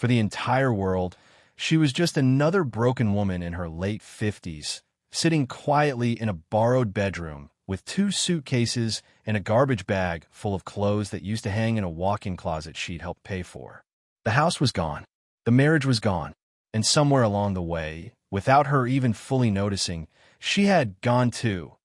For the entire world, she was just another broken woman in her late 50s, sitting quietly in a borrowed bedroom with 2 suitcases and a garbage bag full of clothes that used to hang in a walk-in closet she'd helped pay for. The house was gone. The marriage was gone. And somewhere along the way, without her even fully noticing, she had gone too,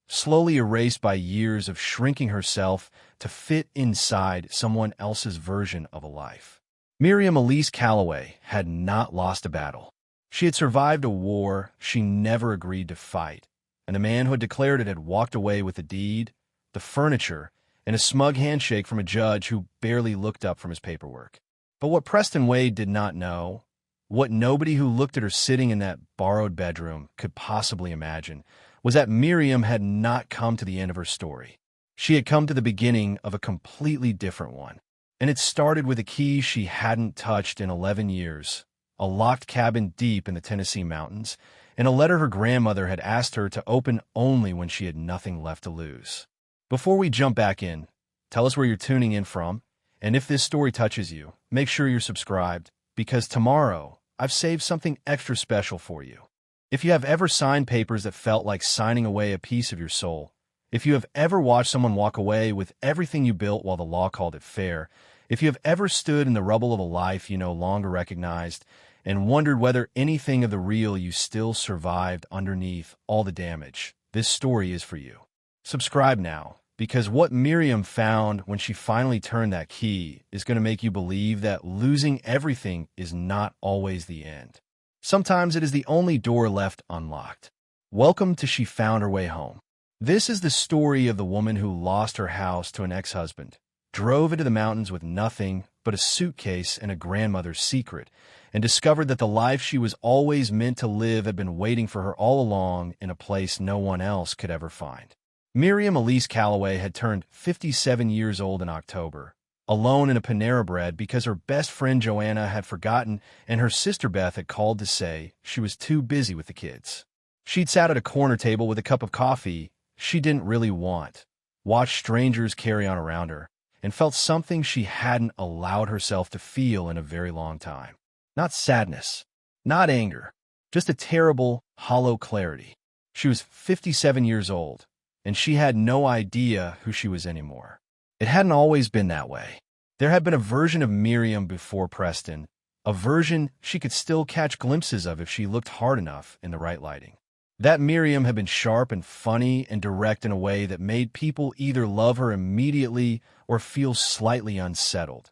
slowly erased by years of shrinking herself to fit inside someone else's version of a life. Miriam Elise Calloway had not lost a battle. She had survived a war she never agreed to fight, and the man who had declared it had walked away with the deed, the furniture, and a smug handshake from a judge who barely looked up from his paperwork. But what Preston Wade did not know, what nobody who looked at her sitting in that borrowed bedroom could possibly imagine, was that Miriam had not come to the end of her story. She had come to the beginning of a completely different one. And it started with a key she hadn't touched in 11 years, a locked cabin deep in the Tennessee mountains, and a letter her grandmother had asked her to open only when she had nothing left to lose. Before we jump back in, tell us where you're tuning in from, and if this story touches you, make sure you're subscribed, because tomorrow I've saved something extra special for you. If you have ever signed papers that felt like signing away a piece of your soul, if you have ever watched someone walk away with everything you built while the law called it fair, if you have ever stood in the rubble of a life you no longer recognized and wondered whether anything of the real you still survived underneath all the damage, this story is for you. Subscribe now, because what Miriam found when she finally turned that key is going to make you believe that losing everything is not always the end. Sometimes it is the only door left unlocked. Welcome to She Found Her Way Home. This is the story of the woman who lost her house to an ex-husband, drove into the mountains with nothing but a suitcase and a grandmother's secret, and discovered that the life she was always meant to live had been waiting for her all along in a place no one else could ever find. Miriam Elise Calloway had turned 57 years old in October, alone in a Panera Bread because her best friend Joanna had forgotten and her sister Beth had called to say she was too busy with the kids. She'd sat at a corner table with a cup of coffee she didn't really want, watched strangers carry on around her, and felt something she hadn't allowed herself to feel in a very long time. Not sadness, not anger, just a terrible, hollow clarity. She was 57 years old, and she had no idea who she was anymore. It hadn't always been that way. There had been a version of Miriam before Preston, a version she could still catch glimpses of if she looked hard enough in the right lighting. That Miriam had been sharp and funny and direct in a way that made people either love her immediately or feel slightly unsettled.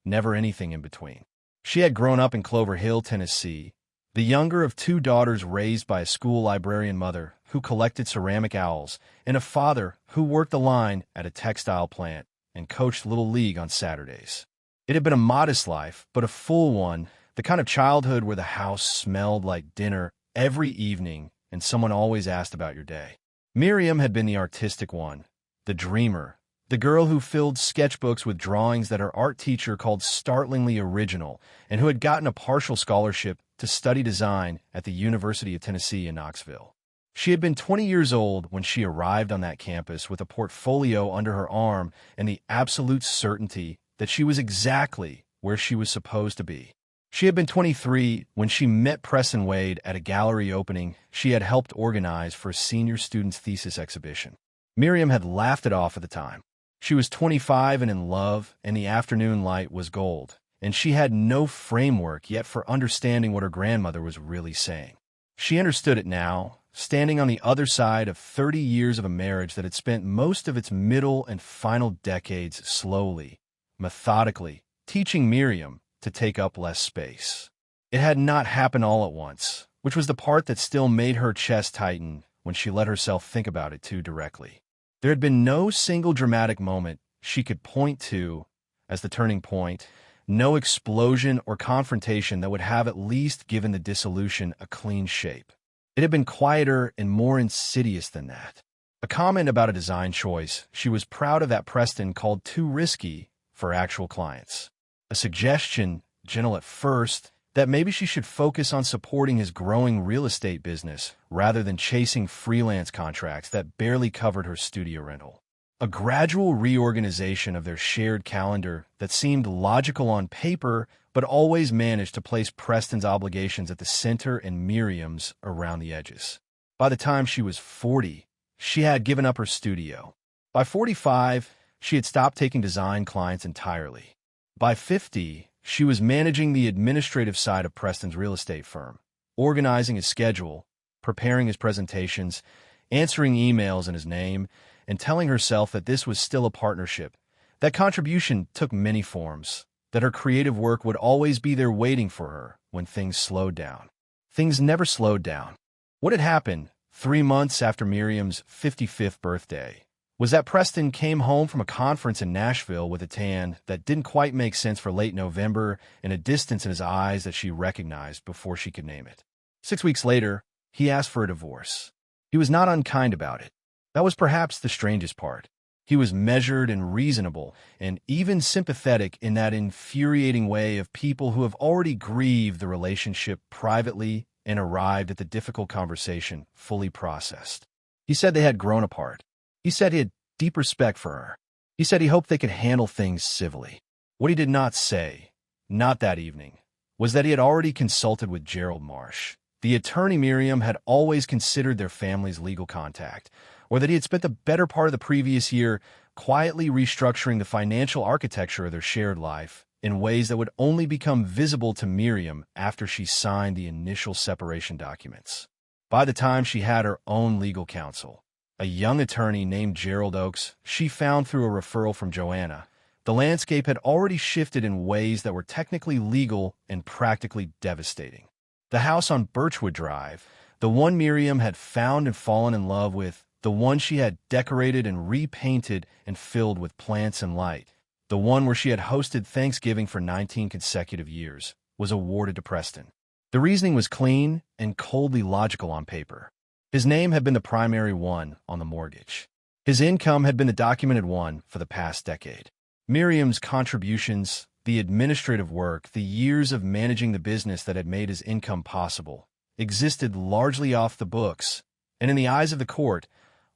Never anything in between. She had grown up in Clover Hill, Tennessee, the younger of 2 daughters raised by a school librarian mother who collected ceramic owls and a father who worked the line at a textile plant and coached Little League on Saturdays. It had been a modest life, but a full one, the kind of childhood where the house smelled like dinner every evening and someone always asked about your day. Miriam had been the artistic one, the dreamer, the girl who filled sketchbooks with drawings that her art teacher called startlingly original and who had gotten a partial scholarship to study design at the University of Tennessee in Knoxville. She had been 20 years old when she arrived on that campus with a portfolio under her arm and the absolute certainty that she was exactly where she was supposed to be. She had been 23 when she met Preston Wade at a gallery opening she had helped organize for a senior student's thesis exhibition. Miriam had laughed it off at the time. She was 25 and in love, and the afternoon light was gold, and she had no framework yet for understanding what her grandmother was really saying. She understood it now, standing on the other side of 30 years of a marriage that had spent most of its middle and final decades slowly, methodically, teaching Miriam to take up less space. It had not happened all at once, which was the part that still made her chest tighten when she let herself think about it too directly. There had been no single dramatic moment she could point to as the turning point, no explosion or confrontation that would have at least given the dissolution a clean shape. It had been quieter and more insidious than that. A comment about a design choice she was proud of that Preston called too risky for actual clients. A suggestion, gentle at first, that maybe she should focus on supporting his growing real estate business rather than chasing freelance contracts that barely covered her studio rental. A gradual reorganization of their shared calendar that seemed logical on paper, but always managed to place Preston's obligations at the center and Miriam's around the edges. By the time she was 40, she had given up her studio. By 45, she had stopped taking design clients entirely. By 50, she was managing the administrative side of Preston's real estate firm, organizing his schedule, preparing his presentations, answering emails in his name, and telling herself that this was still a partnership. That contribution took many forms, that her creative work would always be there waiting for her when things slowed down. Things never slowed down. What had happened 3 months after Miriam's 55th birthday was that Preston came home from a conference in Nashville with a tan that didn't quite make sense for late November and a distance in his eyes that she recognized before she could name it. 6 weeks later, he asked for a divorce. He was not unkind about it. That was perhaps the strangest part. He was measured and reasonable, and even sympathetic in that infuriating way of people who have already grieved the relationship privately and arrived at the difficult conversation fully processed. He said they had grown apart. He said he had deep respect for her. He said he hoped they could handle things civilly. What he did not say, not that evening, was that he had already consulted with Gerald Marsh, the attorney Miriam had always considered their family's legal contact, or that he had spent the better part of the previous year quietly restructuring the financial architecture of their shared life in ways that would only become visible to Miriam after she signed the initial separation documents. By the time she had her own legal counsel, a young attorney named Gerald Oakes, she found through a referral from Joanna, the landscape had already shifted in ways that were technically legal and practically devastating. The house on Birchwood Drive, the one Miriam had found and fallen in love with, the one she had decorated and repainted and filled with plants and light, the one where she had hosted Thanksgiving for 19 consecutive years, was awarded to Preston. The reasoning was clean and coldly logical on paper. His name had been the primary one on the mortgage. His income had been the documented one for the past decade. Miriam's contributions, the administrative work, the years of managing the business that had made his income possible, existed largely off the books, and in the eyes of the court,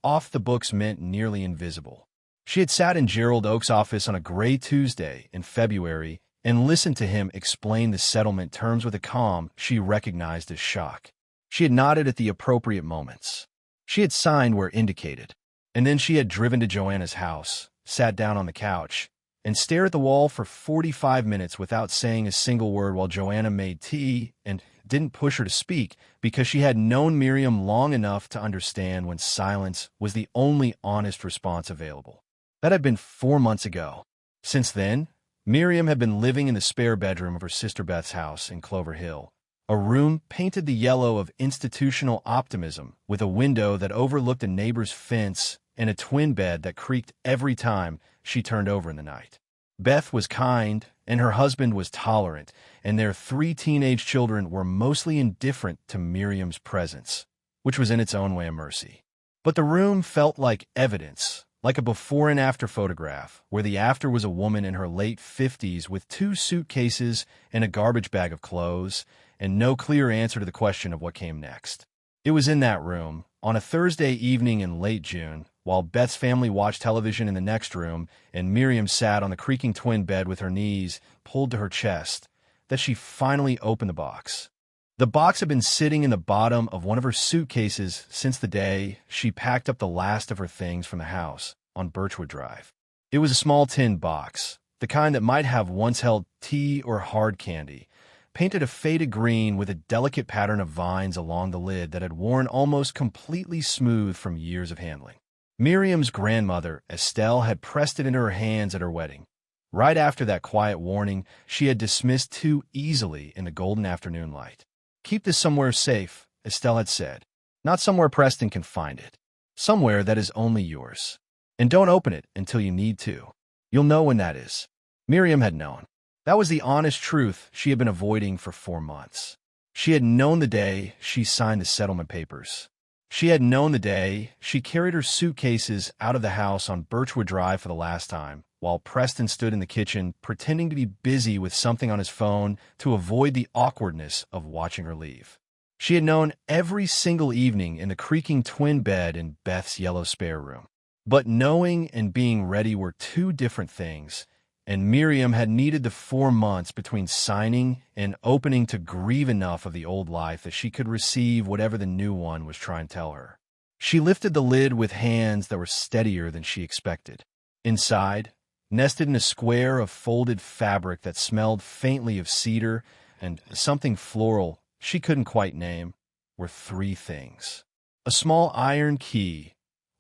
off the books meant nearly invisible. She had sat in Gerald Oakes' office on a gray Tuesday in February and listened to him explain the settlement terms with a calm she recognized as shock. She had nodded at the appropriate moments. She had signed where indicated, and then she had driven to Joanna's house, sat down on the couch, and stared at the wall for 45 minutes without saying a single word while Joanna made tea and didn't push her to speak because she had known Miriam long enough to understand when silence was the only honest response available. That had been 4 months ago. Since then, Miriam had been living in the spare bedroom of her sister Beth's house in Clover Hill, a room painted the yellow of institutional optimism with a window that overlooked a neighbor's fence and a twin bed that creaked every time she turned over in the night. Beth was kind, and her husband was tolerant, and their 3 teenage children were mostly indifferent to Miriam's presence, which was in its own way a mercy. But the room felt like evidence, like a before and after photograph, where the after was a woman in her late 50s with 2 suitcases and a garbage bag of clothes, and no clear answer to the question of what came next. It was in that room, on a Thursday evening in late June, while Beth's family watched television in the next room and Miriam sat on the creaking twin bed with her knees pulled to her chest, that she finally opened the box. The box had been sitting in the bottom of one of her suitcases since the day she packed up the last of her things from the house on Birchwood Drive. It was a small tin box, the kind that might have once held tea or hard candy, painted a faded green with a delicate pattern of vines along the lid that had worn almost completely smooth from years of handling. Miriam's grandmother, Estelle, had pressed it into her hands at her wedding. Right after that quiet warning, she had dismissed too easily in the golden afternoon light. "Keep this somewhere safe," Estelle had said. "Not somewhere Preston can find it. Somewhere that is only yours. And don't open it until you need to. You'll know when that is." Miriam had known. That was the honest truth she had been avoiding for 4 months. She had known the day she signed the settlement papers. She had known the day she carried her suitcases out of the house on Birchwood Drive for the last time, while Preston stood in the kitchen pretending to be busy with something on his phone to avoid the awkwardness of watching her leave. She had known every single evening in the creaking twin bed in Beth's yellow spare room. But knowing and being ready were two different things, and Miriam had needed the 4 months between signing and opening to grieve enough of the old life that she could receive whatever the new one was trying to tell her. She lifted the lid with hands that were steadier than she expected. Inside, nested in a square of folded fabric that smelled faintly of cedar and something floral she couldn't quite name, were 3 things. A small iron key,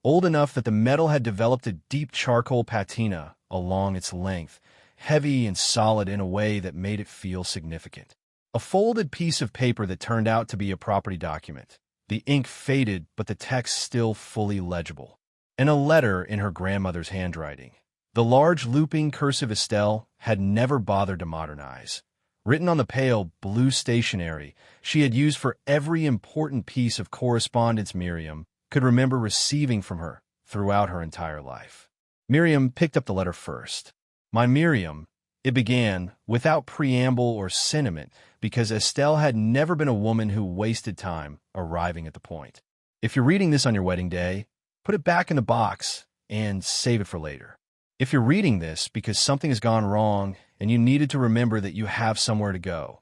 old enough that the metal had developed a deep charcoal patina along its length, heavy and solid in a way that made it feel significant. A folded piece of paper that turned out to be a property document, the ink faded but the text still fully legible, and a letter in her grandmother's handwriting. The large looping cursive Estelle had never bothered to modernize. Written on the pale blue stationery she had used for every important piece of correspondence Miriam could remember receiving from her throughout her entire life. Miriam picked up the letter first. "My Miriam," it began, without preamble or sentiment, because Estelle had never been a woman who wasted time arriving at the point. "If you're reading this on your wedding day, put it back in the box and save it for later. If you're reading this because something has gone wrong and you needed to remember that you have somewhere to go,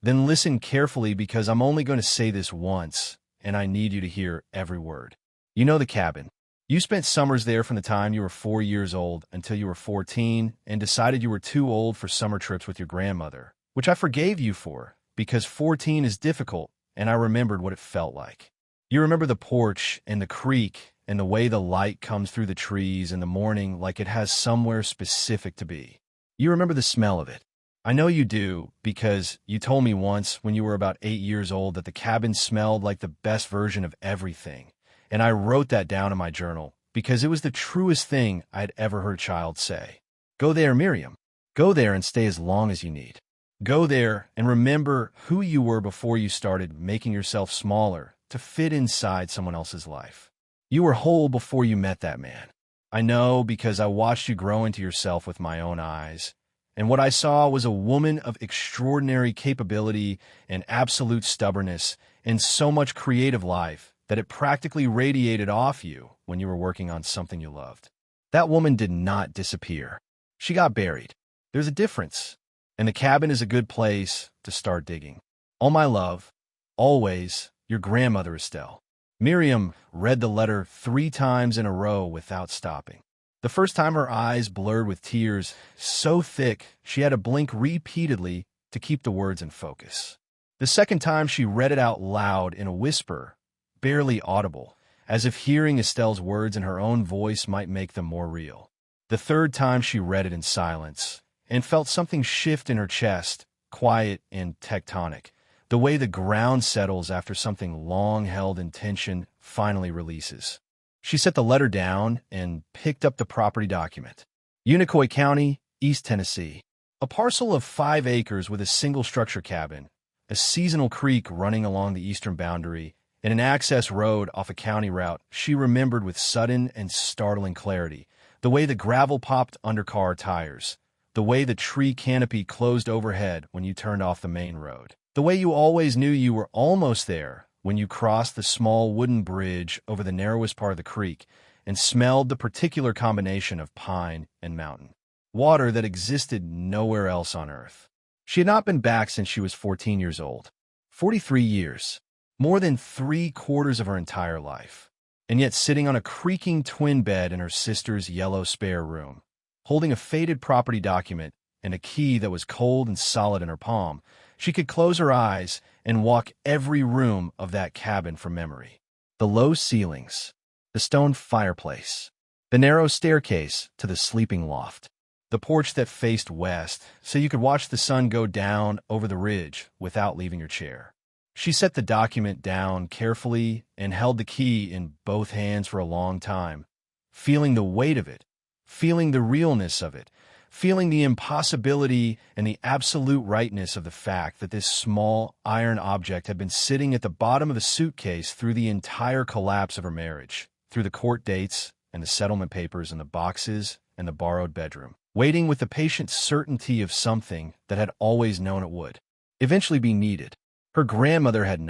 then listen carefully because I'm only going to say this once, and I need you to hear every word. You know the cabin. You spent summers there from the time you were 4 years old until you were 14 and decided you were too old for summer trips with your grandmother, which I forgave you for because 14 is difficult, and I remembered what it felt like. You remember the porch and the creek and the way the light comes through the trees in the morning like it has somewhere specific to be. You remember the smell of it. I know you do because you told me once when you were about 8 years old that the cabin smelled like the best version of everything, and I wrote that down in my journal because it was the truest thing I'd ever heard a child say. Go there, Miriam. Go there and stay as long as you need. Go there and remember who you were before you started making yourself smaller to fit inside someone else's life. You were whole before you met that man. I know because I watched you grow into yourself with my own eyes, and what I saw was a woman of extraordinary capability and absolute stubbornness and so much creative life that it practically radiated off you when you were working on something you loved. That woman did not disappear. She got buried. There's a difference, and the cabin is a good place to start digging. All my love, always, your grandmother, Estelle." Miriam read the letter 3 times in a row without stopping. The first time her eyes blurred with tears so thick she had to blink repeatedly to keep the words in focus. The second time she read it out loud in a whisper, barely audible, as if hearing Estelle's words in her own voice might make them more real. The third time she read it in silence and felt something shift in her chest, quiet and tectonic, the way the ground settles after something long held in tension finally releases. She set the letter down and picked up the property document. Unicoi County, East Tennessee. A parcel of 5 acres with a single structure cabin, a seasonal creek running along the eastern boundary, and an access road off a county route she remembered with sudden and startling clarity. The way the gravel popped under car tires. The way the tree canopy closed overhead when you turned off the main road. The way you always knew you were almost there when you crossed the small wooden bridge over the narrowest part of the creek and smelled the particular combination of pine and mountain. Water that existed nowhere else on earth. She had not been back since she was 14 years old. 43 years. More than 3/4 of her entire life. And yet sitting on a creaking twin bed in her sister's yellow spare room, holding a faded property document and a key that was cold and solid in her palm, she could close her eyes and walk every room of that cabin from memory. The low ceilings, the stone fireplace, the narrow staircase to the sleeping loft, the porch that faced west so you could watch the sun go down over the ridge without leaving your chair. She set the document down carefully and held the key in both hands for a long time, feeling the weight of it, feeling the realness of it, feeling the impossibility and the absolute rightness of the fact that this small iron object had been sitting at the bottom of the suitcase through the entire collapse of her marriage, through the court dates and the settlement papers and the boxes and the borrowed bedroom, waiting with the patient certainty of something that had always known it would eventually be needed. Her grandmother had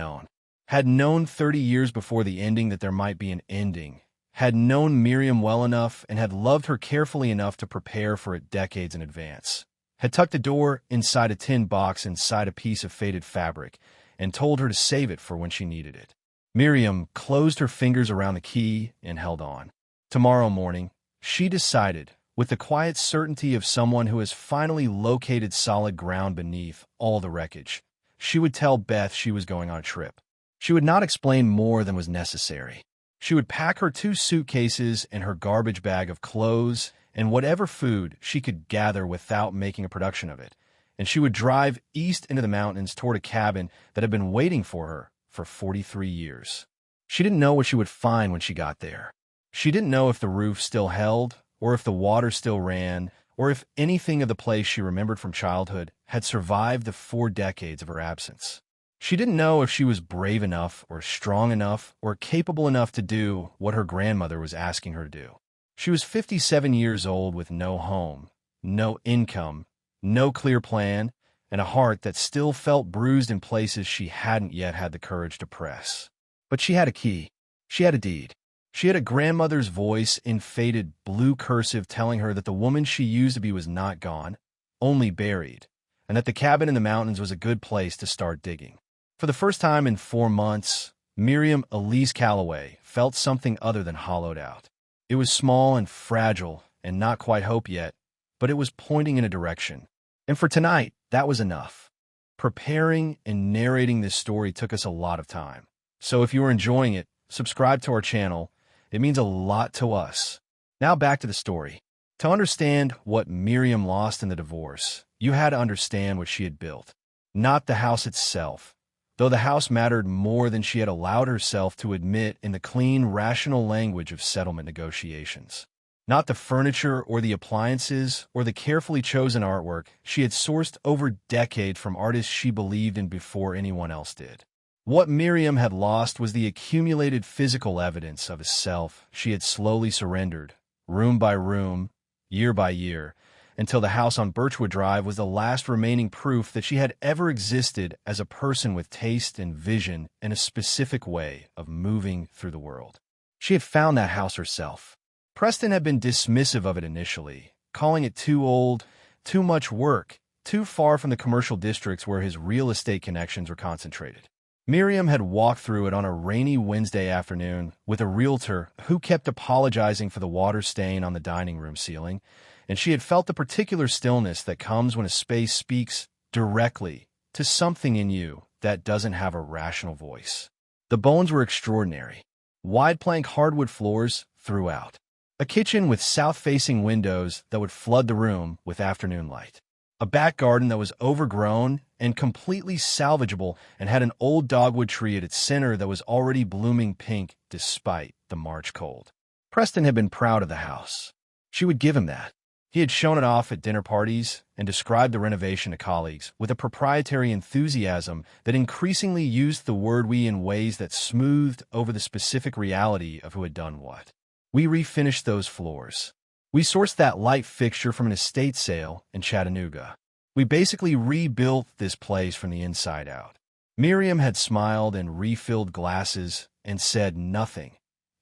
known 30 years before the ending that there might be an ending, had known Miriam well enough and had loved her carefully enough to prepare for it decades in advance, had tucked the door inside a tin box inside a piece of faded fabric and told her to save it for when she needed it. Miriam closed her fingers around the key and held on. Tomorrow morning, she decided, with the quiet certainty of someone who has finally located solid ground beneath all the wreckage, she would tell Beth she was going on a trip. She would not explain more than was necessary. She would pack her 2 suitcases and her garbage bag of clothes and whatever food she could gather without making a production of it, and she would drive east into the mountains toward a cabin that had been waiting for her for 43 years. She didn't know what she would find when she got there. She didn't know if the roof still held, or if the water still ran, or if anything of the place she remembered from childhood had survived the 4 decades of her absence. She didn't know if she was brave enough or strong enough or capable enough to do what her grandmother was asking her to do. She was 57 years old with no home, no income, no clear plan, and a heart that still felt bruised in places she hadn't yet had the courage to press. But she had a key. She had a deed. She had a grandmother's voice in faded blue cursive telling her that the woman she used to be was not gone, only buried, and that the cabin in the mountains was a good place to start digging. For the first time in 4 months, Miriam Elise Calloway felt something other than hollowed out. It was small and fragile and not quite hope yet, but it was pointing in a direction. And for tonight, that was enough. Preparing and narrating this story took us a lot of time. So if you are enjoying it, subscribe to our channel. It means a lot to us. Now back to the story. To understand what Miriam lost in the divorce, you had to understand what she had built. Not the house itself, though the house mattered more than she had allowed herself to admit in the clean, rational language of settlement negotiations. Not the furniture or the appliances or the carefully chosen artwork she had sourced over decades from artists she believed in before anyone else did. What Miriam had lost was the accumulated physical evidence of a self she had slowly surrendered, room by room, year by year, until the house on Birchwood Drive was the last remaining proof that she had ever existed as a person with taste and vision and a specific way of moving through the world. She had found that house herself. Preston had been dismissive of it initially, calling it too old, too much work, too far from the commercial districts where his real estate connections were concentrated. Miriam had walked through it on a rainy Wednesday afternoon with a realtor who kept apologizing for the water stain on the dining room ceiling, and she had felt the particular stillness that comes when a space speaks directly to something in you that doesn't have a rational voice. The bones were extraordinary. Wide plank hardwood floors throughout. A kitchen with south-facing windows that would flood the room with afternoon light. A back garden that was overgrown and completely salvageable and had an old dogwood tree at its center that was already blooming pink despite the March cold. Preston had been proud of the house. She would give him that. He had shown it off at dinner parties and described the renovation to colleagues with a proprietary enthusiasm that increasingly used the word we in ways that smoothed over the specific reality of who had done what. We refinished those floors. We sourced that light fixture from an estate sale in Chattanooga. We basically rebuilt this place from the inside out. Miriam had smiled and refilled glasses and said nothing.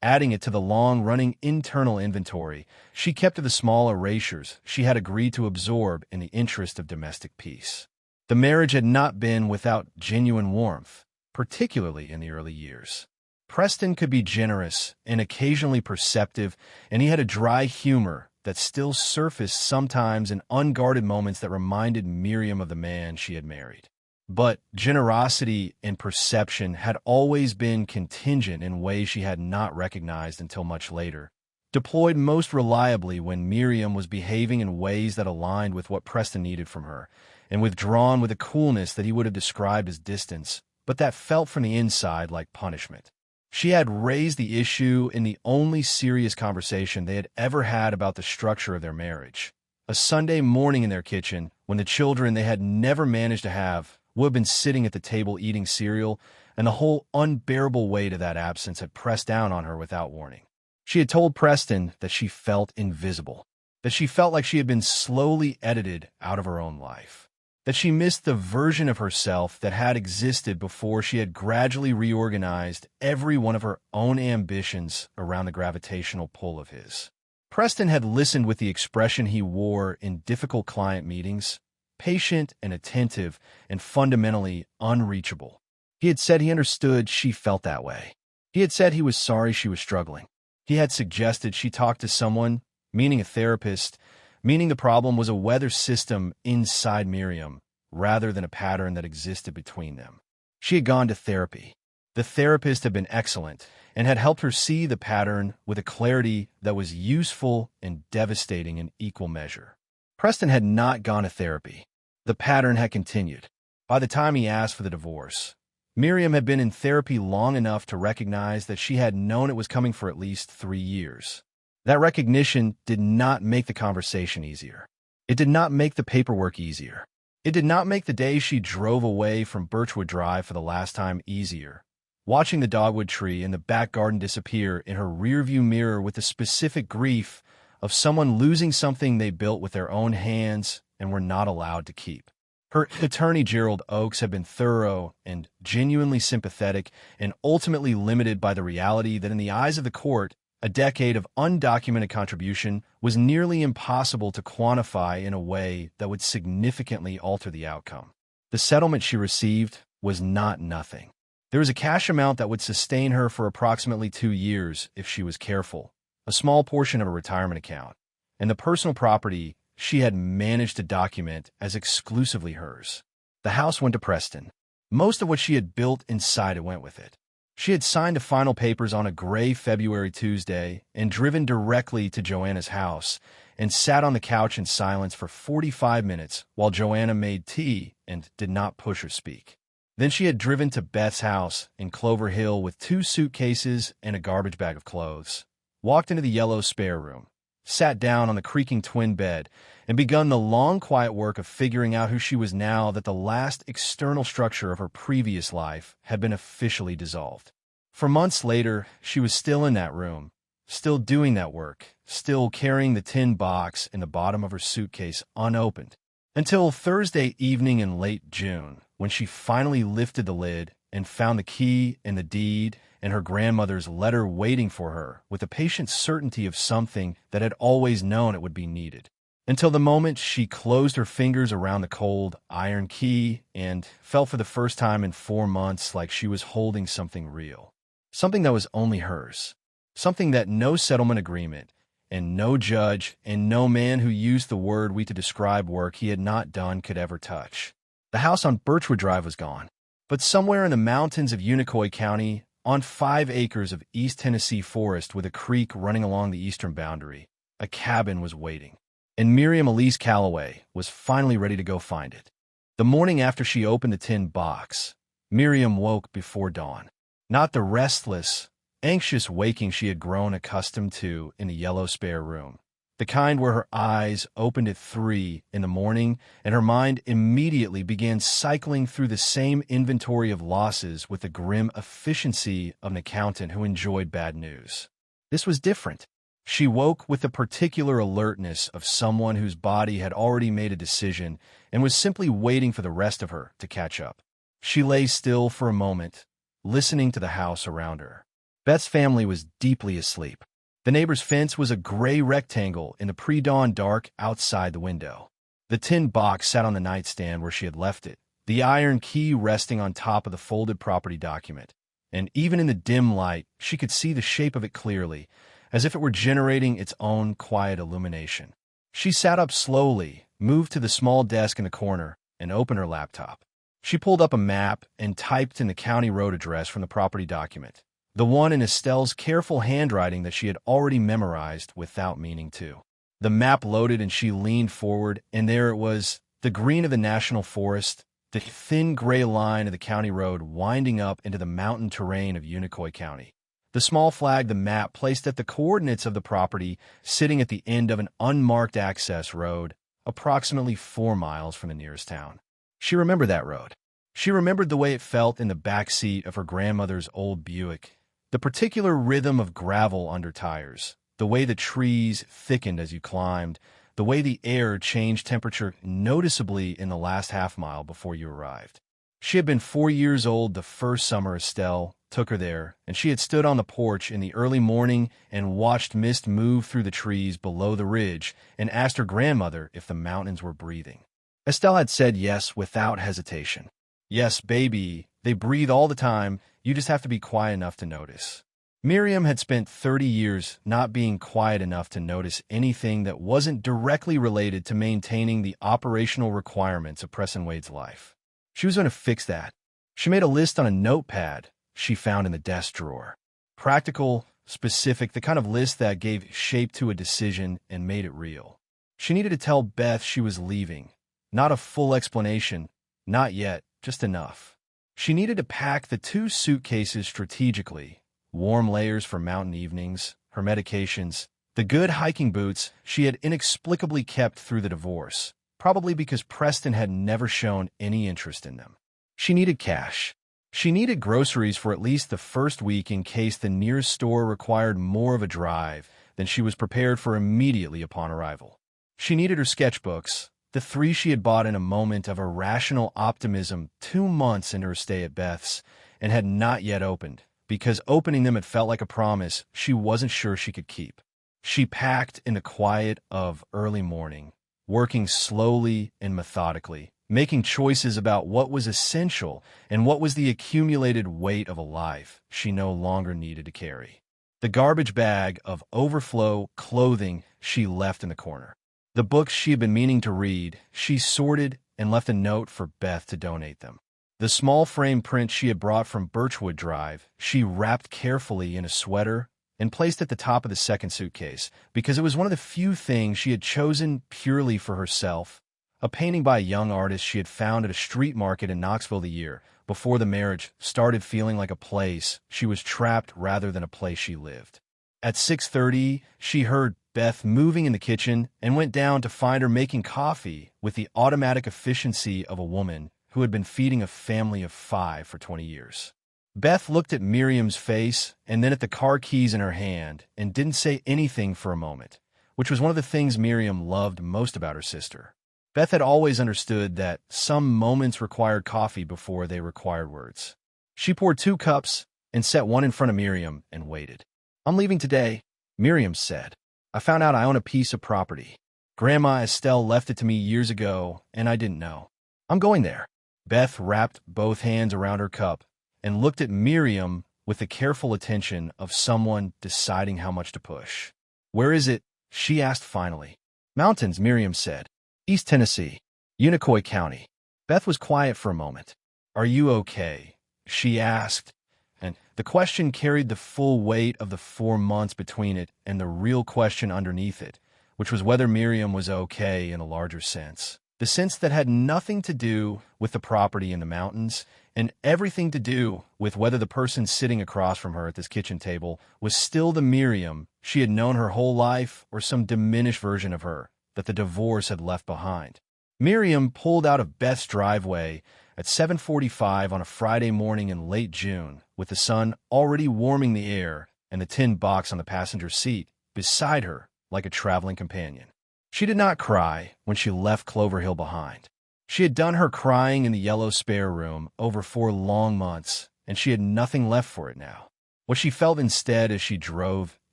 Adding it to the long-running internal inventory, she kept to the small erasures she had agreed to absorb in the interest of domestic peace. The marriage had not been without genuine warmth, particularly in the early years. Preston could be generous and occasionally perceptive, and he had a dry humor that still surfaced sometimes in unguarded moments that reminded Miriam of the man she had married. But generosity and perception had always been contingent in ways she had not recognized until much later, deployed most reliably when Miriam was behaving in ways that aligned with what Preston needed from her, and withdrawn with a coolness that he would have described as distance, but that felt from the inside like punishment. She had raised the issue in the only serious conversation they had ever had about the structure of their marriage. A Sunday morning in their kitchen, when the children they had never managed to have would have been sitting at the table eating cereal, and the whole unbearable weight of that absence had pressed down on her without warning. She had told Preston that she felt invisible, that she felt like she had been slowly edited out of her own life. that she missed the version of herself that had existed before she had gradually reorganized every one of her own ambitions around the gravitational pull of his. Preston had listened with the expression he wore in difficult client meetings, patient and attentive and fundamentally unreachable. He had said he understood she felt that way. He had said he was sorry she was struggling. He had suggested she talk to someone, meaning a therapist, meaning the problem was a weather system inside Miriam, rather than a pattern that existed between them. She had gone to therapy. The therapist had been excellent and had helped her see the pattern with a clarity that was useful and devastating in equal measure. Preston had not gone to therapy. The pattern had continued. By the time he asked for the divorce, Miriam had been in therapy long enough to recognize that she had known it was coming for at least 3 years. That recognition did not make the conversation easier. It did not make the paperwork easier. It did not make the day she drove away from Birchwood Drive for the last time easier, watching the dogwood tree in the back garden disappear in her rearview mirror with the specific grief of someone losing something they built with their own hands and were not allowed to keep. Her attorney, Gerald Oakes, had been thorough and genuinely sympathetic and ultimately limited by the reality that in the eyes of the court, a decade of undocumented contribution was nearly impossible to quantify in a way that would significantly alter the outcome. The settlement she received was not nothing. There was a cash amount that would sustain her for approximately 2 years if she was careful, a small portion of a retirement account, and the personal property she had managed to document as exclusively hers. The house went to Preston. Most of what she had built inside it went with it. She had signed the final papers on a gray February Tuesday and driven directly to Joanna's house and sat on the couch in silence for 45 minutes while Joanna made tea and did not push or speak. Then she had driven to Beth's house in Clover Hill with 2 suitcases and a garbage bag of clothes, walked into the yellow spare room, sat down on the creaking twin bed, and begun the long, quiet work of figuring out who she was now that the last external structure of her previous life had been officially dissolved. For months later, she was still in that room, still doing that work, still carrying the tin box in the bottom of her suitcase unopened, until Thursday evening in late June, when she finally lifted the lid and found the key and the deed and her grandmother's letter waiting for her with the patient certainty of something that had always known it would be needed. Until the moment she closed her fingers around the cold iron key and felt for the first time in 4 months like she was holding something real, something that was only hers, something that no settlement agreement and no judge and no man who used the word we to describe work he had not done could ever touch. The house on Birchwood Drive was gone, but somewhere in the mountains of Unicoi County, on 5 acres of East Tennessee forest with a creek running along the eastern boundary, a cabin was waiting. And Miriam Elise Calloway was finally ready to go find it. The morning after she opened the tin box, Miriam woke before dawn. Not the restless, anxious waking she had grown accustomed to in the yellow spare room, the kind where her eyes opened at 3 in the morning and her mind immediately began cycling through the same inventory of losses with the grim efficiency of an accountant who enjoyed bad news. This was different. She woke with the particular alertness of someone whose body had already made a decision and was simply waiting for the rest of her to catch up. She lay still for a moment, listening to the house around her. Beth's family was deeply asleep. The neighbor's fence was a gray rectangle in the pre-dawn dark outside the window. The tin box sat on the nightstand where she had left it, the iron key resting on top of the folded property document. And even in the dim light, she could see the shape of it clearly, as if it were generating its own quiet illumination. She sat up slowly, moved to the small desk in the corner, and opened her laptop. She pulled up a map and typed in the county road address from the property document, the one in Estelle's careful handwriting that she had already memorized without meaning to. The map loaded and she leaned forward, and there it was, the green of the national forest, the thin gray line of the county road winding up into the mountain terrain of Unicoi County. The small flag the map placed at the coordinates of the property sitting at the end of an unmarked access road, approximately 4 miles from the nearest town. She remembered that road. She remembered the way it felt in the back seat of her grandmother's old Buick, the particular rhythm of gravel under tires, the way the trees thickened as you climbed, the way the air changed temperature noticeably in the last half-mile before you arrived. She had been 4 years old the first summer Estelle took her there, and she had stood on the porch in the early morning and watched mist move through the trees below the ridge and asked her grandmother if the mountains were breathing. Estelle had said yes without hesitation. Yes, baby, they breathe all the time, you just have to be quiet enough to notice. Miriam had spent 30 years not being quiet enough to notice anything that wasn't directly related to maintaining the operational requirements of Preston Wade's life. She was going to fix that. She made a list on a notepad she found in the desk drawer. Practical, specific, the kind of list that gave shape to a decision and made it real. She needed to tell Beth she was leaving. Not a full explanation, not yet, just enough. She needed to pack the 2 suitcases strategically, warm layers for mountain evenings, her medications, the good hiking boots she had inexplicably kept through the divorce, probably because Preston had never shown any interest in them. She needed cash. She needed groceries for at least the first week in case the nearest store required more of a drive than she was prepared for immediately upon arrival. She needed her sketchbooks, the 3 she had bought in a moment of irrational optimism 2 months into her stay at Beth's and had not yet opened, because opening them had felt like a promise she wasn't sure she could keep. She packed in the quiet of early morning, working slowly and methodically, making choices about what was essential and what was the accumulated weight of a life she no longer needed to carry. The garbage bag of overflow clothing she left in the corner. The books she had been meaning to read, she sorted and left a note for Beth to donate them. The small frame print she had brought from Birchwood Drive, she wrapped carefully in a sweater and placed at the top of the second suitcase because it was one of the few things she had chosen purely for herself. A painting by a young artist she had found at a street market in Knoxville the year before the marriage started feeling like a place she was trapped rather than a place she lived. At 6:30, she heard Beth moving in the kitchen and went down to find her making coffee with the automatic efficiency of a woman who had been feeding a family of 5 for 20 years. Beth looked at Miriam's face and then at the car keys in her hand and didn't say anything for a moment, which was one of the things Miriam loved most about her sister. Beth had always understood that some moments required coffee before they required words. She poured 2 cups and set one in front of Miriam and waited. "I'm leaving today," Miriam said. "I found out I own a piece of property. Grandma Estelle left it to me years ago, and I didn't know. I'm going there." Beth wrapped both hands around her cup and looked at Miriam with the careful attention of someone deciding how much to push. "Where is it?" she asked finally. "Mountains," Miriam said. "East Tennessee, Unicoi County." Beth was quiet for a moment. "Are you okay?" she asked, and the question carried the full weight of the 4 months between it and the real question underneath it, which was whether Miriam was okay in a larger sense. The sense that had nothing to do with the property in the mountains and everything to do with whether the person sitting across from her at this kitchen table was still the Miriam she had known her whole life or some diminished version of her that the divorce had left behind. Miriam pulled out of Beth's driveway at 7:45 on a Friday morning in late June, with the sun already warming the air and the tin box on the passenger seat beside her like a traveling companion. She did not cry when she left Clover Hill behind. She had done her crying in the yellow spare room over 4 long months, and she had nothing left for it now. What she felt instead as she drove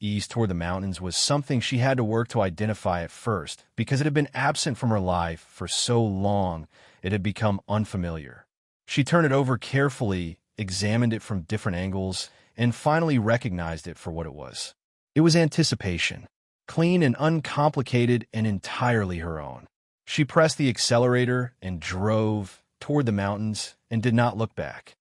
east toward the mountains was something she had to work to identify at first, because it had been absent from her life for so long it had become unfamiliar. She turned it over carefully, examined it from different angles, and finally recognized it for what it was. It was anticipation, clean and uncomplicated and entirely her own. She pressed the accelerator and drove toward the mountains and did not look back.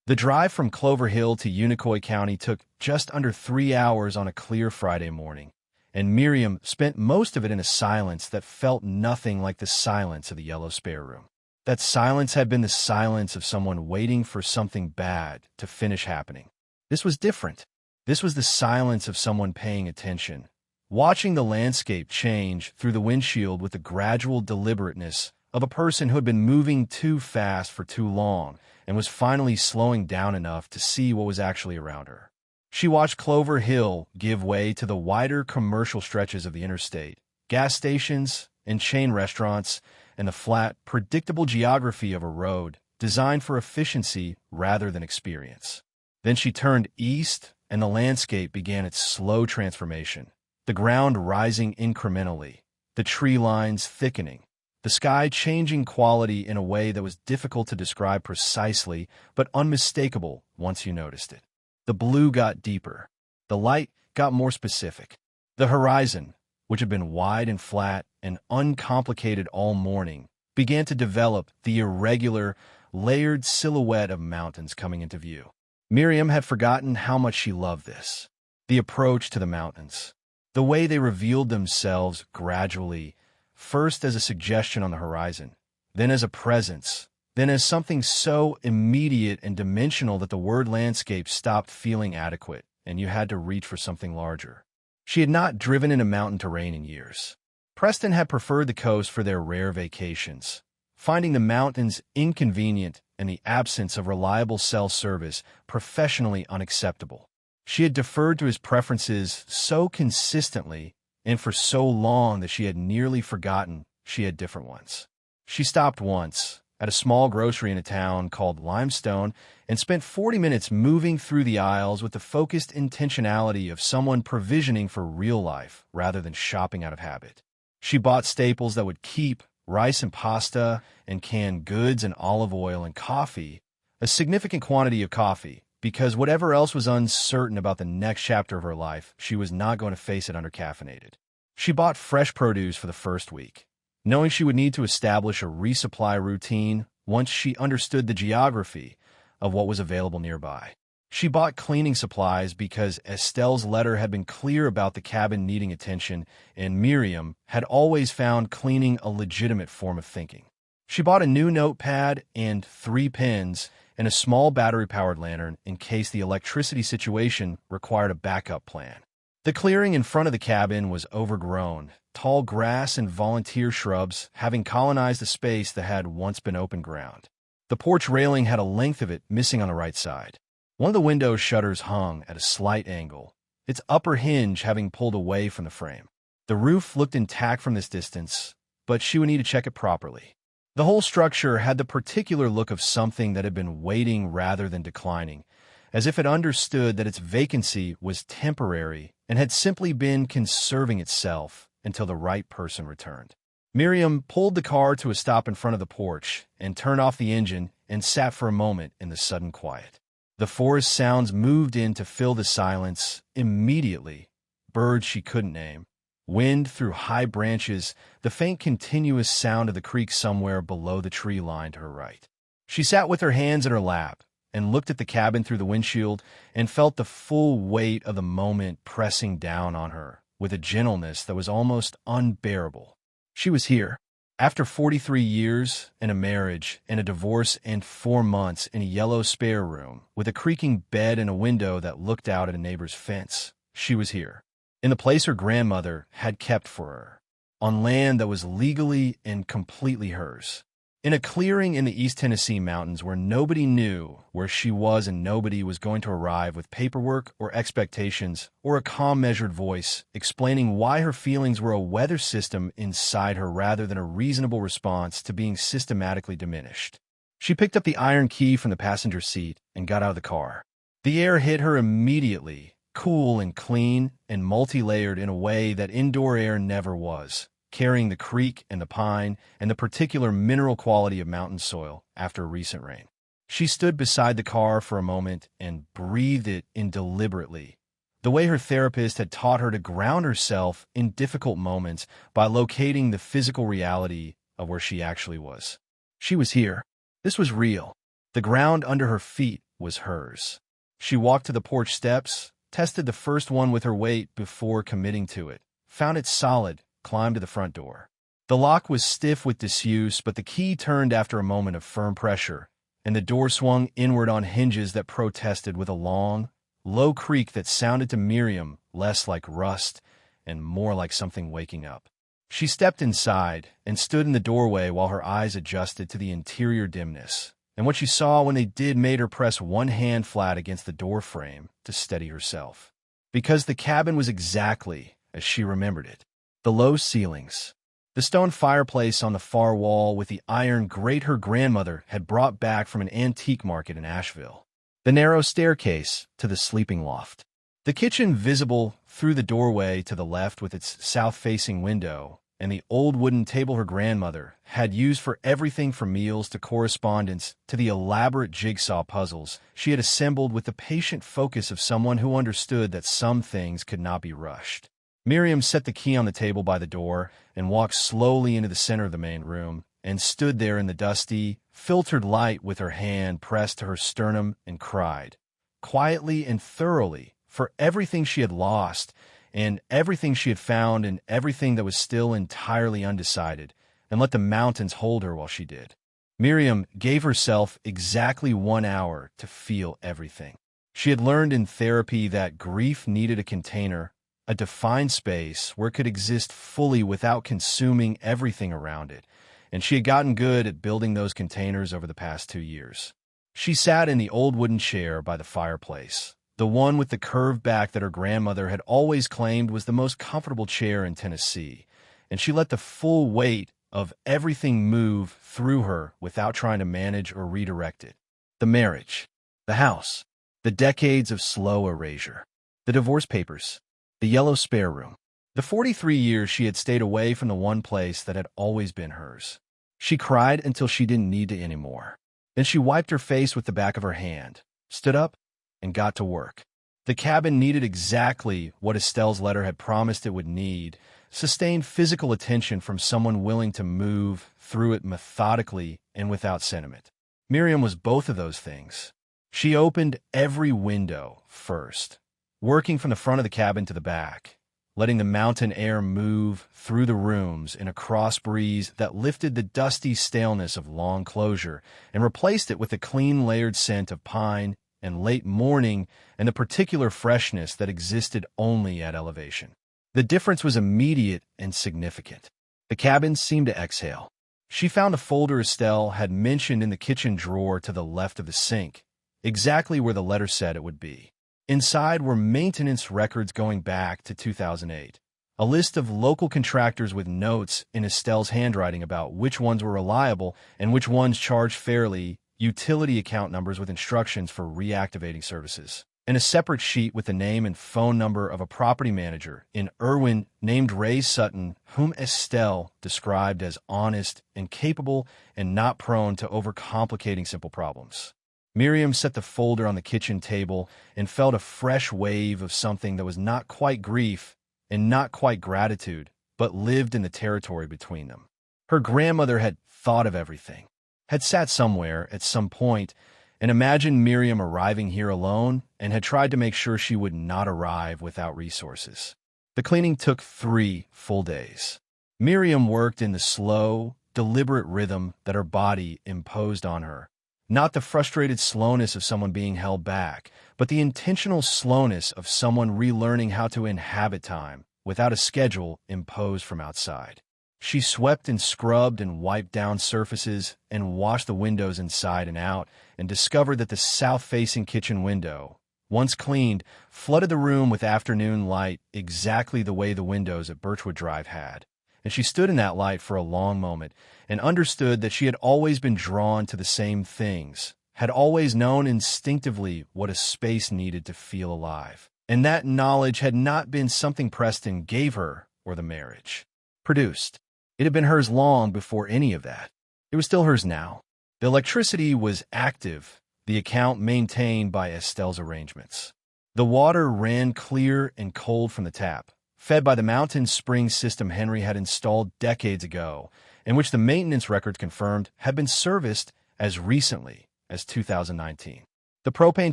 The drive from Clover Hill to Unicoi County took just under 3 hours on a clear Friday morning, and Miriam spent most of it in a silence that felt nothing like the silence of the yellow spare room. That silence had been the silence of someone waiting for something bad to finish happening. This was different. This was the silence of someone paying attention, watching the landscape change through the windshield with the gradual deliberateness of a person who had been moving too fast for too long and was finally slowing down enough to see what was actually around her. She watched Clover Hill give way to the wider commercial stretches of the interstate, gas stations, and chain restaurants and the flat, predictable geography of a road designed for efficiency rather than experience. Then she turned east, and the landscape began its slow transformation, the ground rising incrementally, the tree lines thickening, the sky changing quality in a way that was difficult to describe precisely but unmistakable once you noticed it. The blue got deeper. The light got more specific. The horizon, which had been wide and flat and uncomplicated all morning, began to develop the irregular, layered silhouette of mountains coming into view. Miriam had forgotten how much she loved this. The approach to the mountains. The way they revealed themselves gradually, first as a suggestion on the horizon, then as a presence, then as something so immediate and dimensional that the word landscape stopped feeling adequate, and you had to reach for something larger. She had not driven in a mountain terrain in years. Preston had preferred the coast for their rare vacations, finding the mountains inconvenient and the absence of reliable cell service professionally unacceptable. She had deferred to his preferences so consistently and for so long that she had nearly forgotten she had different ones. She stopped once at a small grocery in a town called Limestone and spent 40 minutes moving through the aisles with the focused intentionality of someone provisioning for real life rather than shopping out of habit. She bought staples that would keep: rice and pasta and canned goods and olive oil and coffee, a significant quantity of coffee, because whatever else was uncertain about the next chapter of her life, she was not going to face it undercaffeinated. She bought fresh produce for the first week, knowing she would need to establish a resupply routine once she understood the geography of what was available nearby. She bought cleaning supplies because Estelle's letter had been clear about the cabin needing attention, and Miriam had always found cleaning a legitimate form of thinking. She bought a new notepad and 3 pens and a small battery-powered lantern in case the electricity situation required a backup plan. The clearing in front of the cabin was overgrown, tall grass and volunteer shrubs having colonized the space that had once been open ground. The porch railing had a length of it missing on the right side. One of the window shutters hung at a slight angle, its upper hinge having pulled away from the frame. The roof looked intact from this distance, but she would need to check it properly. The whole structure had the particular look of something that had been waiting rather than declining, as if it understood that its vacancy was temporary and had simply been conserving itself until the right person returned. Miriam pulled the car to a stop in front of the porch and turned off the engine and sat for a moment in the sudden quiet. The forest sounds moved in to fill the silence immediately. Birds she couldn't name, wind through high branches, the faint continuous sound of the creek somewhere below the tree line to her right. She sat with her hands in her lap and looked at the cabin through the windshield and felt the full weight of the moment pressing down on her with a gentleness that was almost unbearable. She was here. After 43 years and a marriage and a divorce and 4 months in a yellow spare room with a creaking bed and a window that looked out at a neighbor's fence, she was here, in the place her grandmother had kept for her, on land that was legally and completely hers, in a clearing in the East Tennessee mountains where nobody knew where she was and nobody was going to arrive with paperwork or expectations or a calm, measured voice explaining why her feelings were a weather system inside her rather than a reasonable response to being systematically diminished. She picked up the iron key from the passenger seat and got out of the car. The air hit her immediately, cool and clean and multi-layered in a way that indoor air never was, carrying the creek and the pine and the particular mineral quality of mountain soil after a recent rain. She stood beside the car for a moment and breathed it in deliberately, the way her therapist had taught her to ground herself in difficult moments by locating the physical reality of where she actually was. She was here. This was real. The ground under her feet was hers. She walked to the porch steps, tested the first one with her weight before committing to it, found it solid, climbed to the front door. The lock was stiff with disuse, but the key turned after a moment of firm pressure, and the door swung inward on hinges that protested with a long, low creak that sounded to Miriam less like rust and more like something waking up. She stepped inside and stood in the doorway while her eyes adjusted to the interior dimness, and what she saw when they did made her press one hand flat against the door frame to steady herself. Because the cabin was exactly as she remembered it. The low ceilings, The stone fireplace on the far wall with the iron grate her grandmother had brought back from an antique market in Asheville. The narrow staircase to the sleeping loft. The kitchen visible through the doorway to the left with its south-facing window, and the old wooden table her grandmother had used for everything from meals to correspondence to the elaborate jigsaw puzzles she had assembled with the patient focus of someone who understood that some things could not be rushed. Miriam set the key on the table by the door and walked slowly into the center of the main room and stood there in the dusty, filtered light with her hand pressed to her sternum and cried, quietly and thoroughly, for everything she had lost and everything she had found and everything that was still entirely undecided, and let the mountains hold her while she did. Miriam gave herself exactly 1 hour to feel everything. She had learned in therapy that grief needed a container, a defined space where it could exist fully without consuming everything around it, and she had gotten good at building those containers over the past 2 years. She sat in the old wooden chair by the fireplace, the one with the curved back that her grandmother had always claimed was the most comfortable chair in Tennessee, and she let the full weight of everything move through her without trying to manage or redirect it. The marriage, the house, the decades of slow erasure, the divorce papers, the yellow spare room, the 43 years she had stayed away from the one place that had always been hers. She cried until she didn't need to anymore. Then she wiped her face with the back of her hand, stood up, and got to work. The cabin needed exactly what Estelle's letter had promised it would need, sustained physical attention from someone willing to move through it methodically and without sentiment. Miriam was both of those things. She opened every window first, working from the front of the cabin to the back, letting the mountain air move through the rooms in a cross breeze that lifted the dusty staleness of long closure and replaced it with a clean layered scent of pine and late morning and the particular freshness that existed only at elevation. The difference was immediate and significant. The cabin seemed to exhale. She found a folder Estelle had mentioned in the kitchen drawer to the left of the sink, exactly where the letter said it would be. Inside were maintenance records going back to 2008, a list of local contractors with notes in Estelle's handwriting about which ones were reliable and which ones charged fairly, utility account numbers with instructions for reactivating services, and a separate sheet with the name and phone number of a property manager in Irwin named Ray Sutton, whom Estelle described as honest and capable and not prone to overcomplicating simple problems. Miriam set the folder on the kitchen table and felt a fresh wave of something that was not quite grief and not quite gratitude, but lived in the territory between them. Her grandmother had thought of everything, had sat somewhere at some point and imagined Miriam arriving here alone and had tried to make sure she would not arrive without resources. The cleaning took 3 full days. Miriam worked in the slow, deliberate rhythm that her body imposed on her, not the frustrated slowness of someone being held back, but the intentional slowness of someone relearning how to inhabit time without a schedule imposed from outside. She swept and scrubbed and wiped down surfaces and washed the windows inside and out and discovered that the south-facing kitchen window, once cleaned, flooded the room with afternoon light exactly the way the windows at Birchwood Drive had. And she stood in that light for a long moment and understood that she had always been drawn to the same things, had always known instinctively what a space needed to feel alive. And that knowledge had not been something Preston gave her or the marriage produced. It had been hers long before any of that. It was still hers now. The electricity was active, the account maintained by Estelle's arrangements. The water ran clear and cold from the tap, fed by the mountain spring system Henry had installed decades ago, and which the maintenance records confirmed had been serviced as recently as 2019. The propane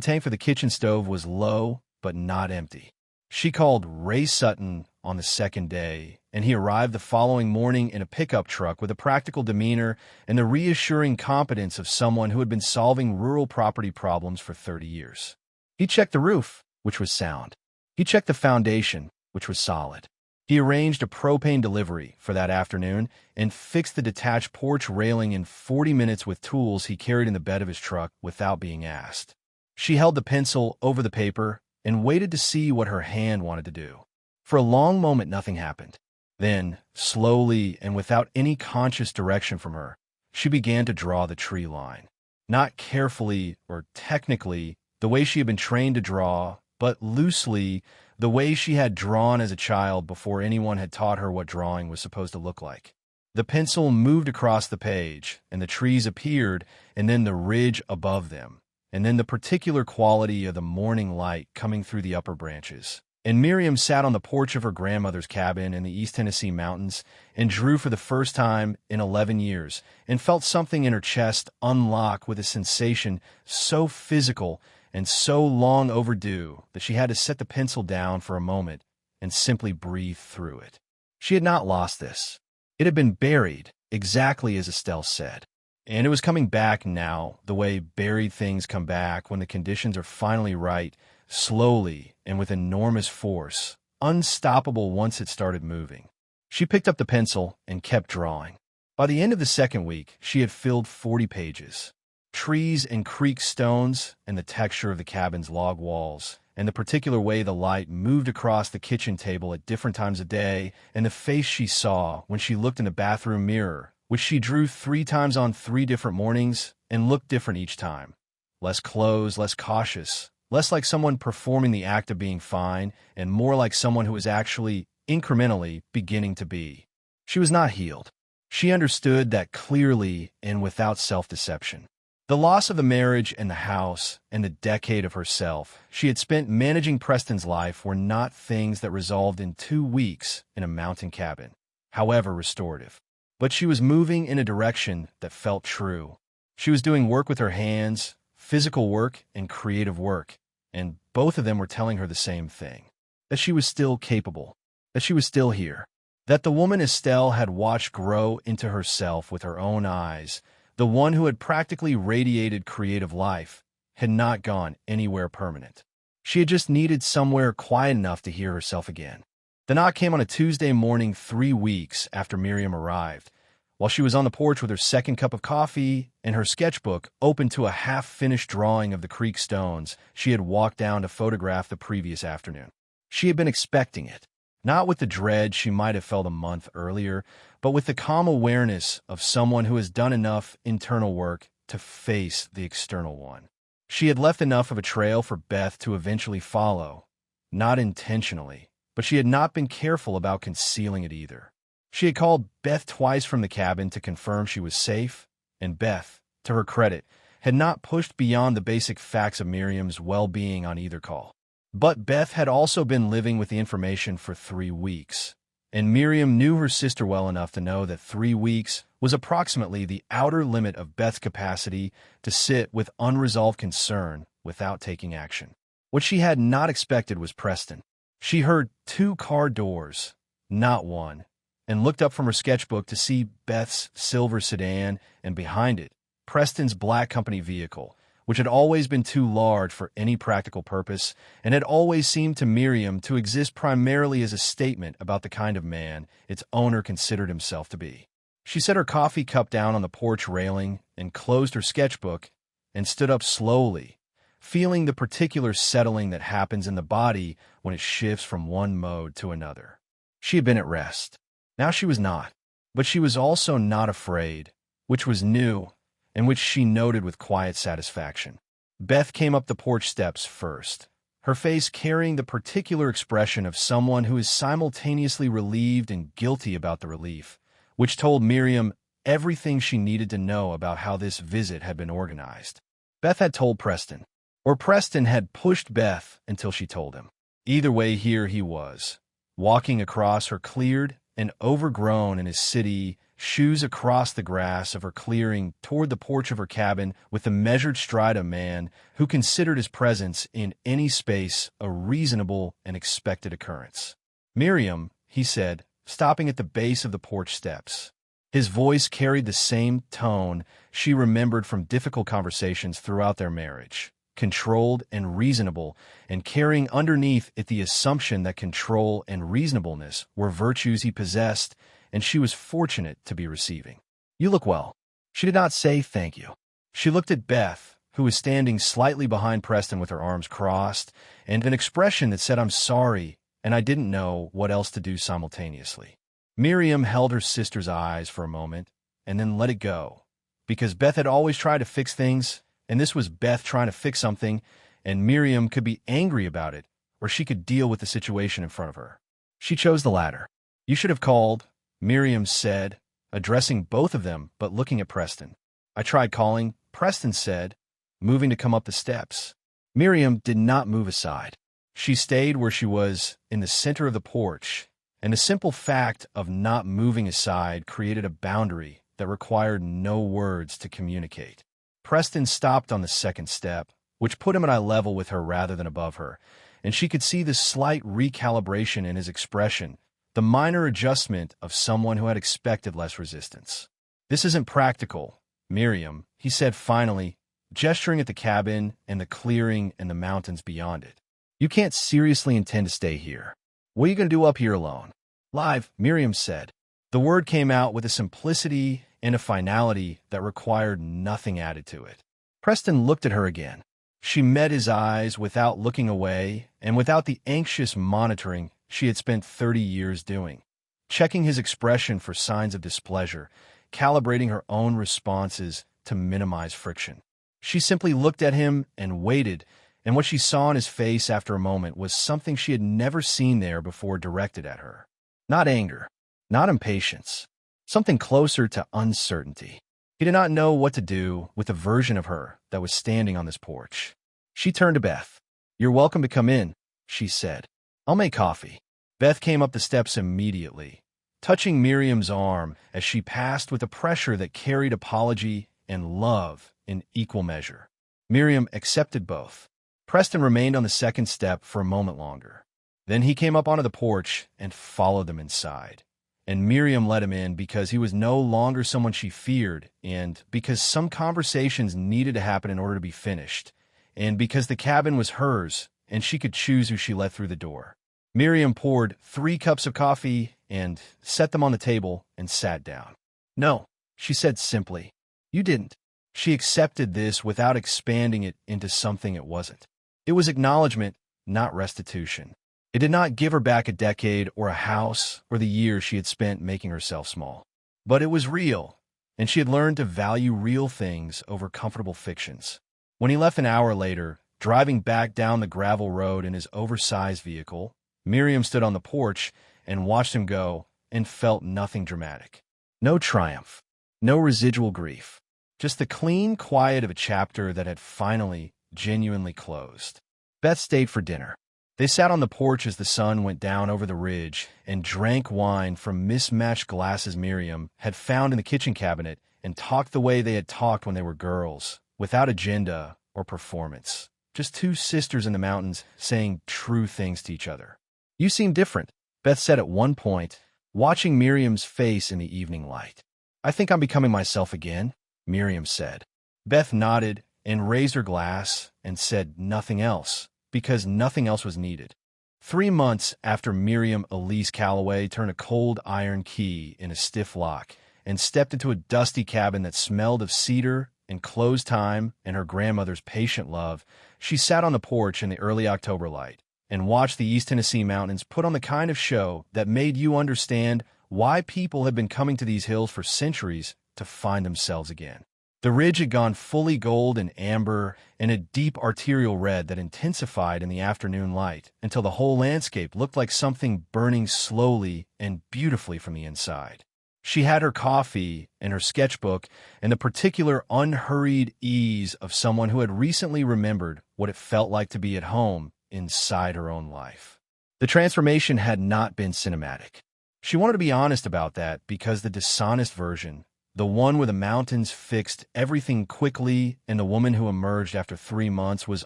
tank for the kitchen stove was low, but not empty. She called Ray Sutton on the second day, and he arrived the following morning in a pickup truck with a practical demeanor and the reassuring competence of someone who had been solving rural property problems for 30 years. He checked the roof, which was sound. He checked the foundation, which was solid. He arranged a propane delivery for that afternoon and fixed the detached porch railing in 40 minutes with tools he carried in the bed of his truck without being asked. She held the pencil over the paper and waited to see what her hand wanted to do. For a long moment, nothing happened. Then, slowly and without any conscious direction from her, she began to draw the tree line. Not carefully or technically, the way she had been trained to draw, but loosely, the way she had drawn as a child before anyone had taught her what drawing was supposed to look like. The pencil moved across the page, and the trees appeared, and then the ridge above them, and then the particular quality of the morning light coming through the upper branches. And Miriam sat on the porch of her grandmother's cabin in the East Tennessee mountains and drew for the first time in 11 years, and felt something in her chest unlock with a sensation so physical and so long overdue that she had to set the pencil down for a moment and simply breathe through it. She had not lost this. It had been buried, exactly as Estelle said. And it was coming back now, the way buried things come back when the conditions are finally right, slowly and with enormous force, unstoppable once it started moving. She picked up the pencil and kept drawing. By the end of the second week, she had filled 40 pages. Trees and creek stones, and the texture of the cabin's log walls, and the particular way the light moved across the kitchen table at different times of day, and the face she saw when she looked in the bathroom mirror, which she drew 3 times on 3 different mornings, and looked different each time. Less clothes, less cautious, less like someone performing the act of being fine, and more like someone who was actually, incrementally, beginning to be. She was not healed. She understood that clearly and without self-deception. The loss of the marriage and the house and the decade of herself she had spent managing Preston's life were not things that resolved in 2 weeks in a mountain cabin, however restorative. But she was moving in a direction that felt true. She was doing work with her hands, physical work and creative work, and both of them were telling her the same thing, that she was still capable, that she was still here, that the woman Estelle had watched grow into herself with her own eyes, the one who had practically radiated creative life, had not gone anywhere permanent. She had just needed somewhere quiet enough to hear herself again. The knock came on a Tuesday morning 3 weeks after Miriam arrived, while she was on the porch with her second cup of coffee and her sketchbook open to a half-finished drawing of the creek stones she had walked down to photograph the previous afternoon. She had been expecting it, not with the dread she might have felt a month earlier, but with the calm awareness of someone who has done enough internal work to face the external one. She had left enough of a trail for Beth to eventually follow, not intentionally, but she had not been careful about concealing it either. She had called Beth twice from the cabin to confirm she was safe, and Beth, to her credit, had not pushed beyond the basic facts of Miriam's well-being on either call. But Beth had also been living with the information for 3 weeks, and Miriam knew her sister well enough to know that 3 weeks was approximately the outer limit of Beth's capacity to sit with unresolved concern without taking action. What she had not expected was Preston. She heard 2 car doors, not one, and looked up from her sketchbook to see Beth's silver sedan, and behind it, Preston's black company vehicle, which had always been too large for any practical purpose and had always seemed to Miriam to exist primarily as a statement about the kind of man its owner considered himself to be. She set her coffee cup down on the porch railing and closed her sketchbook and stood up slowly, feeling the particular settling that happens in the body when it shifts from one mode to another. She had been at rest. Now she was not, but she was also not afraid, which was new, and which she noted with quiet satisfaction. Beth came up the porch steps first, her face carrying the particular expression of someone who is simultaneously relieved and guilty about the relief, which told Miriam everything she needed to know about how this visit had been organized. Beth had told Preston, or Preston had pushed Beth until she told him. Either way, here he was, walking across her cleared and overgrown in his city, shoes across the grass of her clearing toward the porch of her cabin with the measured stride of a man who considered his presence in any space a reasonable and expected occurrence. "Miriam," he said, stopping at the base of the porch steps. His voice carried the same tone she remembered from difficult conversations throughout their marriage, controlled and reasonable, and carrying underneath it the assumption that control and reasonableness were virtues he possessed and she was fortunate to be receiving. "You look well." She did not say thank you. She looked at Beth, who was standing slightly behind Preston with her arms crossed, and an expression that said, "I'm sorry," and I didn't know what else to do simultaneously. Miriam held her sister's eyes for a moment and then let it go, because Beth had always tried to fix things, and this was Beth trying to fix something, and Miriam could be angry about it, or she could deal with the situation in front of her. She chose the latter. "You should have called," Miriam said, addressing both of them but looking at Preston. "I tried calling," Preston said, moving to come up the steps. Miriam did not move aside. She stayed where she was, in the center of the porch, and the simple fact of not moving aside created a boundary that required no words to communicate. Preston stopped on the second step, which put him at eye level with her rather than above her, and she could see the slight recalibration in his expression, the minor adjustment of someone who had expected less resistance. "This isn't practical, Miriam," he said finally, gesturing at the cabin and the clearing and the mountains beyond it. "You can't seriously intend to stay here. What are you going to do up here alone?" "Live," Miriam said. The word came out with a simplicity and a finality that required nothing added to it. Preston looked at her again. She met his eyes without looking away and without the anxious monitoring she had spent 30 years doing, checking his expression for signs of displeasure, calibrating her own responses to minimize friction. She simply looked at him and waited, and what she saw in his face after a moment was something she had never seen there before directed at her. Not anger, not impatience, something closer to uncertainty. He did not know what to do with the version of her that was standing on this porch. She turned to Beth. "You're welcome to come in," she said. "I'll make coffee." Beth came up the steps immediately, touching Miriam's arm as she passed with a pressure that carried apology and love in equal measure. Miriam accepted both. Preston remained on the second step for a moment longer. Then he came up onto the porch and followed them inside. And Miriam let him in because he was no longer someone she feared, and because some conversations needed to happen in order to be finished, and because the cabin was hers, and she could choose who she let through the door. Miriam poured 3 cups of coffee and set them on the table and sat down. "No," she said simply. "You didn't." She accepted this without expanding it into something it wasn't. It was acknowledgement, not restitution. It did not give her back a decade or a house or the years she had spent making herself small. But it was real, and she had learned to value real things over comfortable fictions. When he left an hour later, driving back down the gravel road in his oversized vehicle, Miriam stood on the porch and watched him go and felt nothing dramatic. No triumph, no residual grief, just the clean quiet of a chapter that had finally, genuinely closed. Beth stayed for dinner. They sat on the porch as the sun went down over the ridge and drank wine from mismatched glasses Miriam had found in the kitchen cabinet and talked the way they had talked when they were girls, without agenda or performance. Just 2 sisters in the mountains saying true things to each other. "You seem different," Beth said at one point, watching Miriam's face in the evening light. "I think I'm becoming myself again," Miriam said. Beth nodded and raised her glass and said nothing else, because nothing else was needed. 3 months after Miriam Elise Calloway turned a cold iron key in a stiff lock and stepped into a dusty cabin that smelled of cedar and closed time and her grandmother's patient love, she sat on the porch in the early October light and watched the East Tennessee mountains put on the kind of show that made you understand why people had been coming to these hills for centuries to find themselves again. The ridge had gone fully gold and amber and a deep arterial red that intensified in the afternoon light until the whole landscape looked like something burning slowly and beautifully from the inside. She had her coffee and her sketchbook and the particular unhurried ease of someone who had recently remembered what it felt like to be at home inside her own life. The transformation had not been cinematic. She wanted to be honest about that because the dishonest version, the one where the mountains fixed everything quickly and the woman who emerged after 3 months was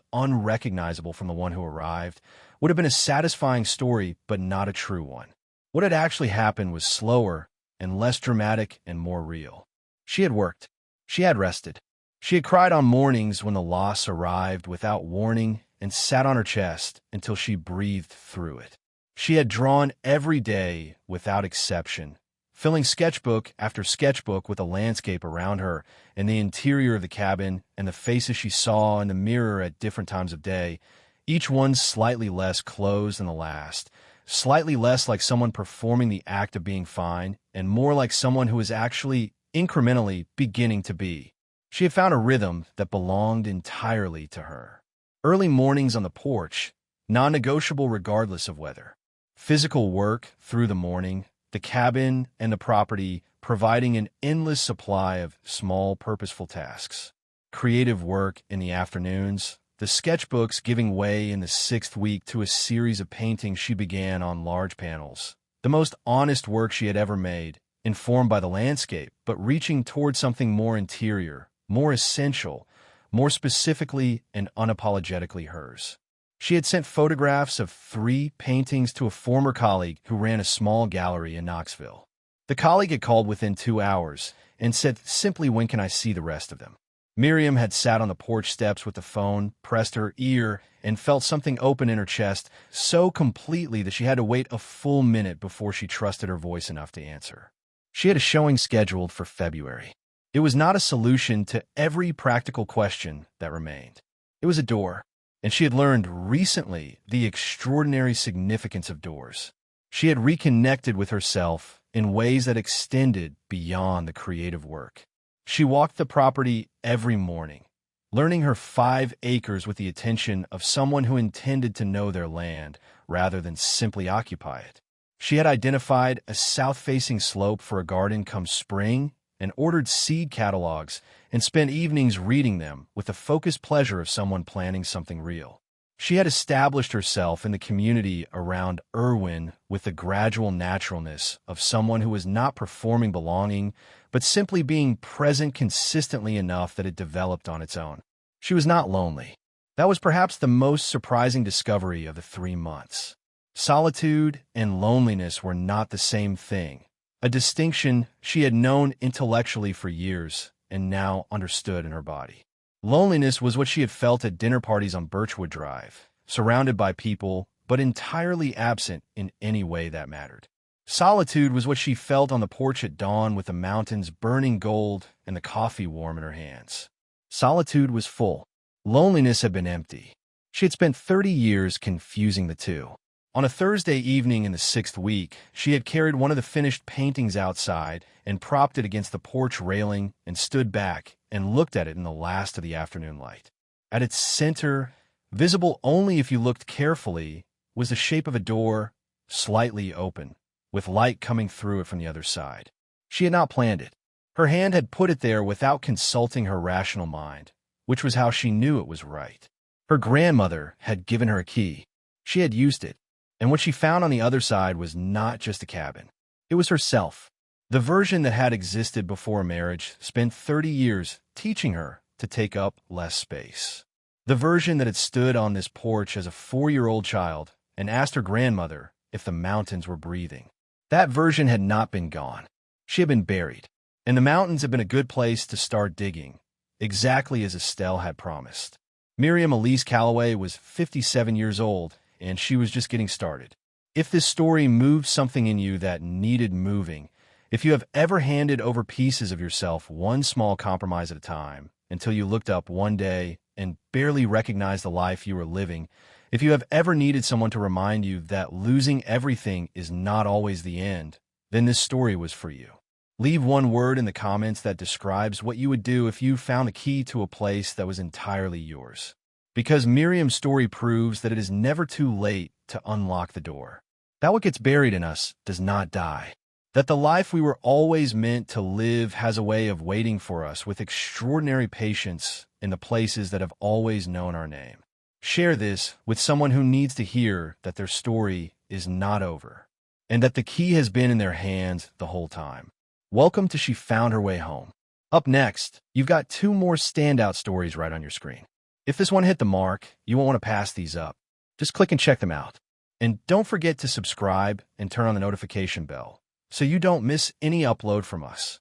unrecognizable from the one who arrived, would have been a satisfying story but not a true one. What had actually happened was slower and less dramatic and more real. She had worked. She had rested. She had cried on mornings when the loss arrived without warning and sat on her chest until she breathed through it. She had drawn every day without exception, filling sketchbook after sketchbook with the landscape around her and the interior of the cabin and the faces she saw in the mirror at different times of day, each one slightly less closed than the last, slightly less like someone performing the act of being fine, and more like someone who was actually, incrementally, beginning to be. She had found a rhythm that belonged entirely to her. Early mornings on the porch, non-negotiable regardless of weather. Physical work through the morning, the cabin and the property providing an endless supply of small, purposeful tasks. Creative work in the afternoons, the sketchbooks giving way in the 6th week to a series of paintings she began on large panels. The most honest work she had ever made, informed by the landscape, but reaching toward something more interior, more essential, more specifically and unapologetically hers. She had sent photographs of 3 paintings to a former colleague who ran a small gallery in Knoxville. The colleague had called within 2 hours and said, "Simply, when can I see the rest of them?" Miriam had sat on the porch steps with the phone, pressed her ear, and felt something open in her chest so completely that she had to wait a full minute before she trusted her voice enough to answer. She had a showing scheduled for February. It was not a solution to every practical question that remained. It was a door, and she had learned recently the extraordinary significance of doors. She had reconnected with herself in ways that extended beyond the creative work. She walked the property every morning, learning her 5 acres with the attention of someone who intended to know their land rather than simply occupy it. She had identified a south-facing slope for a garden come spring and ordered seed catalogs and spent evenings reading them with the focused pleasure of someone planning something real. She had established herself in the community around Irwin with the gradual naturalness of someone who was not performing belonging, but simply being present consistently enough that it developed on its own. She was not lonely. That was perhaps the most surprising discovery of the 3 months. Solitude and loneliness were not the same thing, a distinction she had known intellectually for years and now understood in her body. Loneliness was what she had felt at dinner parties on Birchwood Drive, surrounded by people, but entirely absent in any way that mattered. Solitude was what she felt on the porch at dawn with the mountains burning gold and the coffee warm in her hands. Solitude was full. Loneliness had been empty. She had spent 30 years confusing the two. On a Thursday evening in the 6th week, she had carried one of the finished paintings outside and propped it against the porch railing and stood back and looked at it in the last of the afternoon light. At its center, visible only if you looked carefully, was the shape of a door, slightly open, with light coming through it from the other side. She had not planned it. Her hand had put it there without consulting her rational mind, which was how she knew it was right. Her grandmother had given her a key. She had used it, and what she found on the other side was not just a cabin. It was herself. The version that had existed before marriage spent 30 years teaching her to take up less space. The version that had stood on this porch as a 4-year-old child and asked her grandmother if the mountains were breathing. That version had not been gone. She had been buried, and the mountains had been a good place to start digging, exactly as Estelle had promised. Miriam Elise Calloway was 57 years old, and she was just getting started. If this story moved something in you that needed moving, if you have ever handed over pieces of yourself one small compromise at a time until you looked up one day and barely recognized the life you were living, if you have ever needed someone to remind you that losing everything is not always the end, then this story was for you. Leave one word in the comments that describes what you would do if you found the key to a place that was entirely yours. Because Miriam's story proves that it is never too late to unlock the door. That what gets buried in us does not die. That the life we were always meant to live has a way of waiting for us with extraordinary patience in the places that have always known our name. Share this with someone who needs to hear that their story is not over, and that the key has been in their hands the whole time. Welcome to She Found Her Way Home. Up next, you've got 2 more standout stories right on your screen. If this one hit the mark, you won't want to pass these up. Just click and check them out. And don't forget to subscribe and turn on the notification bell so you don't miss any upload from us.